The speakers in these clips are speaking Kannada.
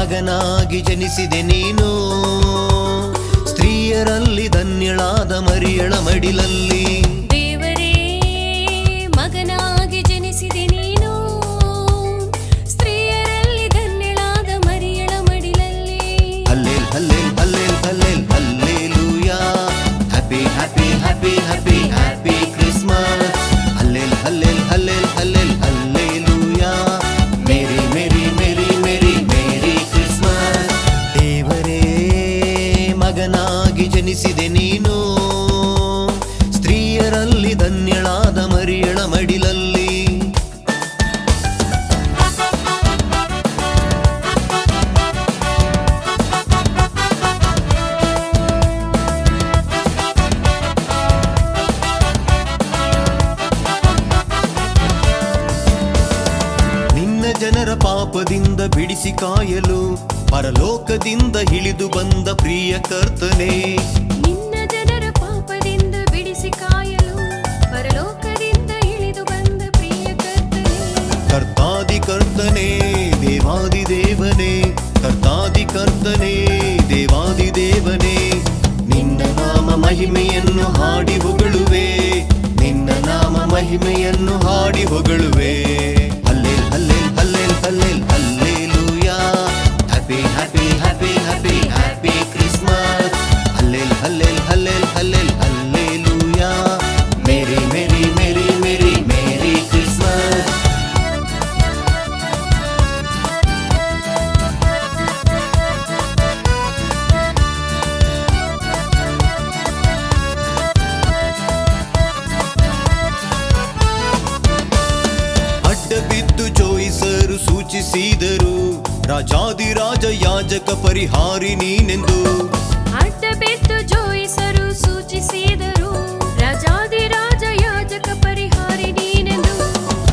ಮಗನಾಗಿ ಜನಿಸಿದೆ ನೀನು, ಸ್ತ್ರೀಯರಲ್ಲಿ ಧನ್ಯಳಾದ ಮರಿಯಳ ಮಡಿಲಲ್ಲಿ. ದೇವರೇ ಮಗನಾಗಿ ಜನಿಸಿದೆ ನೀನು, ಸ್ತ್ರೀಯರಲ್ಲಿ ಧನ್ಯಳಾದ ಮರಿಯಳ ಮಡಿಲಲ್ಲಿ. Hallel hallel hallel hallel hallelujah, happy happy happy happy happy Christmas. Hallel hallel hallel hallel hallelujah, merry merry merry merry merry Christmas. ದೇವರೇ ಮಗನಾಗಿ ಜನಿಸಿದೆ ನೀನು, ಸ್ತ್ರೀಯರಲ್ಲಿ ಧನ್ಯಳಾದ ಮರಿಯಳ ಮಡಿಲಲ್ಲಿ. ಜನರ ಪಾಪದಿಂದ ಬಿಡಿಸಿ ಕಾಯಲು ಪರಲೋಕದಿಂದ ಇಳಿದು ಬಂದ ಪ್ರಿಯ ಕರ್ತನೇ. ನಿನ್ನ ಜನರ ಪಾಪದಿಂದ ಬಿಡಿಸಿ ಕಾಯಲು ಪರಲೋಕದಿಂದ ಇಳಿದು ಬಂದ ಪ್ರಿಯ ಕರ್ತನೇ. ಕರ್ತಾದಿ ಕರ್ತನೇ ದೇವಾದಿ ದೇವನೇ, ಕರ್ತಾದಿ ಕರ್ತನೇ ದೇವಾದಿ ದೇವನೇ, ನಿನ್ನ ನಾಮ ಮಹಿಮೆಯನ್ನು ಹಾಡಿ ಹೊಗಳುವೆ, ನಿನ್ನ ನಾಮ ಮಹಿಮೆಯನ್ನು ಹಾಡಿ ಹೊಗಳುವೆ. Hallel hallel hallel hallel hallelujah, happy happy happy happy happy Christmas. Hallel hallel hallel hallel hallelujah, merry merry merry merry merry Christmas. ಬಿದ್ದು ಜೋಯಿಸರು ಸೂಚಿಸಿದರು, ರಾಜಾದಿರಾಜ ಯಾಜಕ ಪರಿಹಾರಿ ನೀನೆಂದು. ಅಡ್ಡ ಬಿದ್ದು ಜೋಯಿಸರು ಸೂಚಿಸಿದರು, ರಾಜಾದಿರಾಜ ಯಾಜಕ ಪರಿಹಾರಿ ನೀನೆಂದು.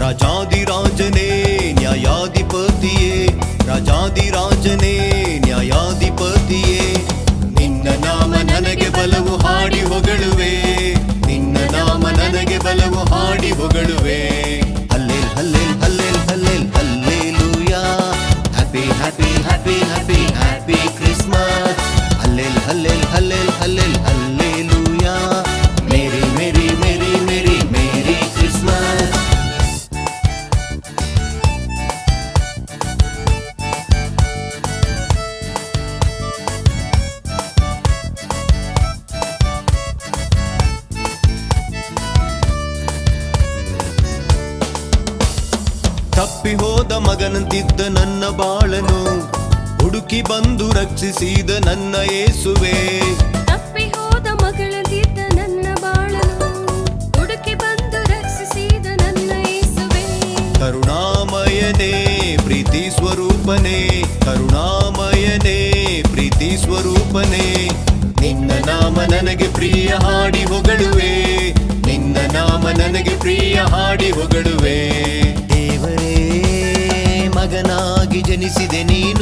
ರಾಜಾದಿರಾಜನೇ ನ್ಯಾಯಾಧಿಪತಿಯೇ, ರಾಜಾದಿರಾಜನೇ ನ್ಯಾಯಾಧಿಪತಿಯೇ, ನಿನ್ನ ನಾಮ ನನಗೆ ಬಲವು ಹಾಡಿ ಹೊಗಳುವೆ, ನಿನ್ನ ನಾಮ ನನಗೆ ಬಲವು ಹಾಡಿ ಹೊಗಳುವೆ. Hallel hallel hallel hallel hallelujah, happy happy happy happy happy Christmas. Hallel hallel hallel hallel hallelujah, merry merry merry merry merry Christmas. ತಪ್ಪಿ ಹೋದ ಮಗನಂತಿದ್ದ ನನ್ನ ಬಾಳನು ಹುಡುಕಿ ಬಂದು ರಕ್ಷಿಸಿದ ನನ್ನ ಯೇಸುವೆ. ತಪ್ಪಿ ಹೋದ ಮಗಳಂತಿದ್ದ ನನ್ನ ಬಾಳನು ಹುಡುಕಿ ಬಂದು ರಕ್ಷಿಸಿದ ನನ್ನ ಯೇಸುವೆ. ಕರುಣಾಮಯನೇ ಪ್ರೀತಿ ಸ್ವರೂಪನೇ, ಕರುಣಾಮಯನೇ ಪ್ರೀತಿ ಸ್ವರೂಪನೇ, ನಿನ್ನ ನಾಮ ನನಗೆ ಪ್ರಿಯ ಹಾಡಿ ಹೊಗಳುವೆ, ನಿನ್ನ ನಾಮ ನನಗೆ ಪ್ರಿಯ ಹಾಡಿ ಹೊಗಳುವೆ. ದೇವರೇ ಮಗನಾಗಿ ಜನಿಸಿದೆ ನೀನು,